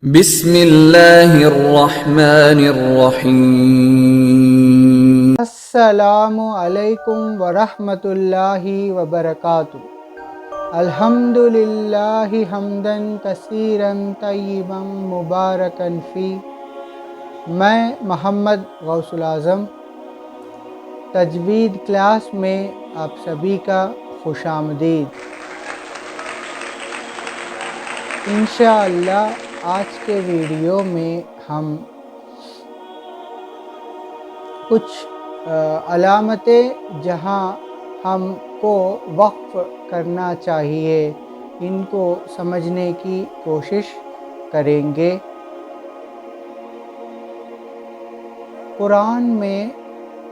بسم اللہ الرحمن الرحیم۔ السلام علیکم ورحمۃ اللہ وبرکاتہ۔ الحمد للہ حمدًا کثیرًا طیبًا مبارکًا فی۔ میں محمد غوث الاعظم تجوید کلاس میں آپ سبھی کا خوش آمدید۔ انشاءاللہ آج کے ویڈیو میں ہم کچھ علامتیں جہاں ہم کو وقف کرنا چاہیے ان کو سمجھنے کی کوشش کریں گے۔ قرآن میں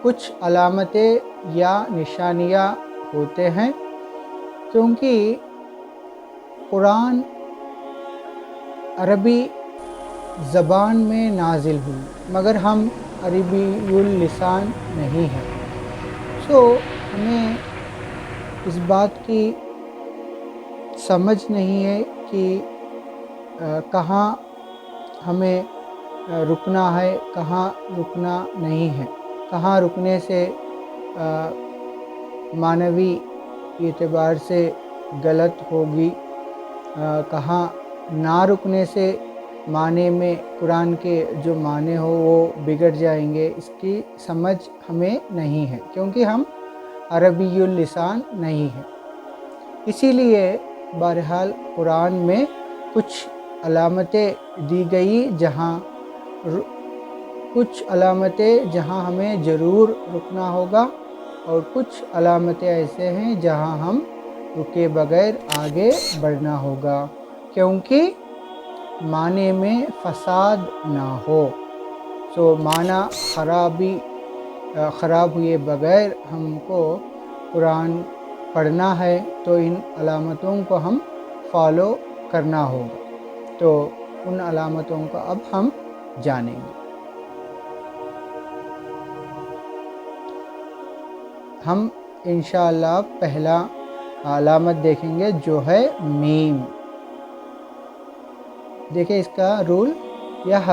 کچھ علامتیں یا نشانیاں ہوتے ہیں، کیونکہ قرآن عربی زبان میں نازل ہوئی مگر ہم عربی اللسان نہیں ہیں، ہمیں اس بات کی سمجھ نہیں ہے کہ کہاں ہمیں رکنا ہے، کہاں رکنا نہیں ہے، کہاں رکنے سے معنوی اعتبار سے غلط ہوگی، کہاں نہ رکنے سے معنی میں قرآن کے جو معنی ہو وہ بگڑ جائیں گے۔ اس کی سمجھ ہمیں نہیں ہے کیونکہ ہم عربی اللسان نہیں ہیں۔ اسی لیے بہرحال قرآن میں کچھ علامتیں دی گئی، کچھ علامتیں جہاں ہمیں ضرور رکنا ہوگا اور کچھ علامتیں ایسے ہیں جہاں ہم رکے بغیر آگے بڑھنا ہوگا، کیونکہ معنی میں فساد نہ ہو۔ معنی خراب ہوئے بغیر ہم کو قرآن پڑھنا ہے تو ان علامتوں کو ہم فالو کرنا ہوگا۔ تو ان علامتوں کو اب ہم جانیں گے۔ ہم انشاءاللہ پہلا علامت دیکھیں گے جو ہے میم۔ دیکھیں اس کا رول، یہ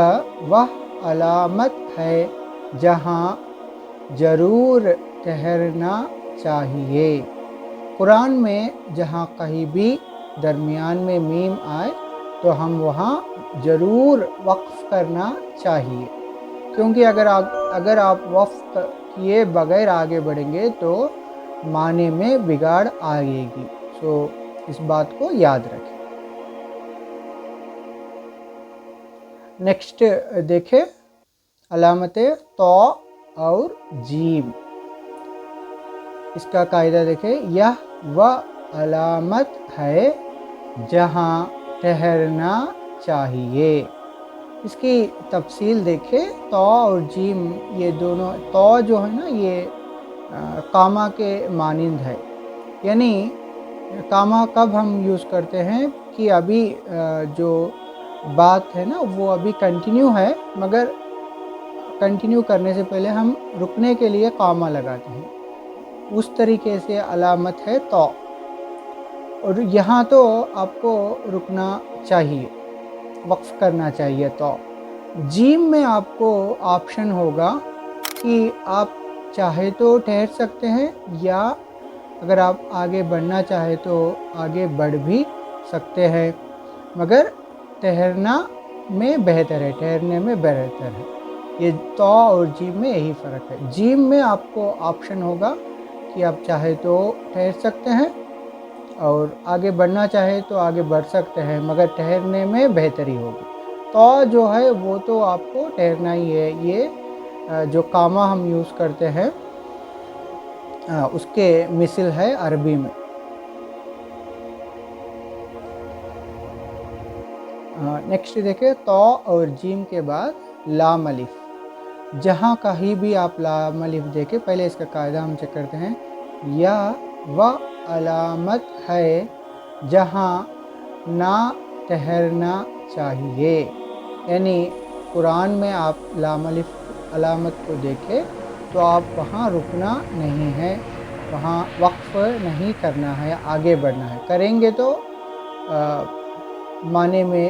وہ علامت ہے جہاں ضرور ٹھہرنا چاہیے۔ قرآن میں جہاں کہیں بھی درمیان میں میم آئے تو ہم وہاں ضرور وقف کرنا چاہیے، کیونکہ اگر آپ وقف کیے بغیر آگے بڑھیں گے تو معنی میں بگاڑ آئے گی۔ اس بات کو یاد رکھیں۔ نیکسٹ دیکھیں علامتیں تو اور جیم۔ اس کا قاعدہ دیکھیں، یہ وہ علامت ہے جہاں ٹھہرنا چاہیے۔ اس کی تفصیل دیکھیں، تو اور جیم یہ دونوں، تو جو ہے نا یہ کاما کے مانند ہے، یعنی کاما کب ہم یوز کرتے ہیں کہ ابھی جو بات ہے نا وہ ابھی کنٹینیو ہے، مگر کنٹینیو کرنے سے پہلے ہم رکنے کے لیے کاما لگاتے ہیں، اس طریقے سے علامت ہے تو۔ اور یہاں تو آپ کو رکنا چاہیے، وقف کرنا چاہیے۔ تو جیم میں آپ کو آپشن ہوگا کہ آپ چاہے تو ٹھہر سکتے ہیں، یا اگر آپ آگے بڑھنا چاہے تو آگے بڑھ بھی سکتے ہیں، مگر ٹھہرنا میں بہتر ہے، ٹھہرنے میں بہتر ہے۔ یہ تو اور جیم میں یہی فرق ہے۔ جیم میں آپ کو آپشن ہوگا کہ آپ چاہے تو ٹھہر سکتے ہیں اور آگے بڑھنا چاہے تو آگے بڑھ سکتے ہیں، مگر ٹھہرنے میں بہتری ہوگی۔ تو جو ہے وہ تو آپ کو ٹھہرنا ہی ہے۔ یہ جو کاما ہم یوز کرتے ہیں اس کے مثل ہے عربی میں۔ نیکسٹ دیکھیں، تو اور جیم کے بعد لام الف۔ جہاں کہیں بھی آپ لام الف دیکھیں، پہلے اس کا قاعدہ ہم چیک کرتے ہیں، یا وہ علامت ہے جہاں نہ ٹھہرنا چاہیے، یعنی قرآن میں آپ لام الف علامت کو دیکھیں تو آپ وہاں رکنا نہیں ہے، وہاں وقف نہیں کرنا ہے، آگے بڑھنا ہے۔ کریں گے تو معنی میں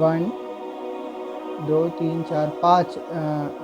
1 2 3 4 5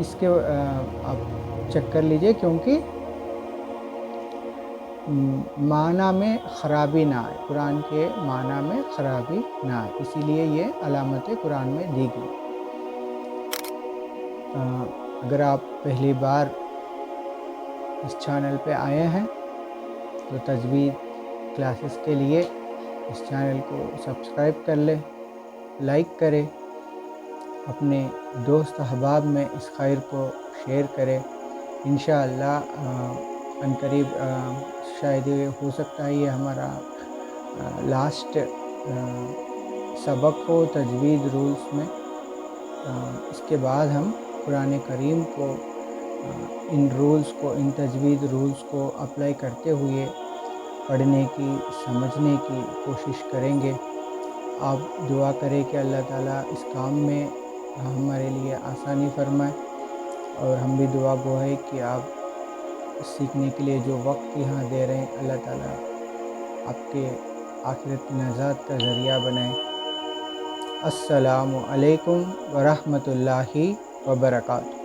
اس کے آپ چیک کر لیجئے، کیونکہ معنی میں خرابی نہ آئے، قرآن کے معنی میں خرابی نہ آئے، اسی لیے یہ علامت قرآن میں دی گئی۔ اگر آپ پہلی بار اس چینل پہ آئے ہیں تو تجوید کلاسز کے لیے اس چینل کو سبسکرائب کر لیں، لائک کریں، اپنے دوست احباب میں اس خیر کو شیئر کریں۔ انشاءاللہ عنقریب شاید ہو سکتا ہے یہ ہمارا لاسٹ سبق ہو تجوید رولز میں۔ اس کے بعد ہم قرآن کریم کو ان رولز کو، ان تجوید رولز کو اپلائی کرتے ہوئے پڑھنے کی، سمجھنے کی کوشش کریں گے۔ آپ دعا کریں کہ اللہ تعالیٰ اس کام میں ہمارے لیے آسانی فرمائے، اور ہم بھی دعا گو ہے کہ آپ سیکھنے کے لیے جو وقت یہاں دے رہے ہیں، اللہ تعالیٰ آپ کے آخرت کی نجات کا ذریعہ بنائے۔ السلام علیکم ورحمۃ اللہ وبرکاتہ۔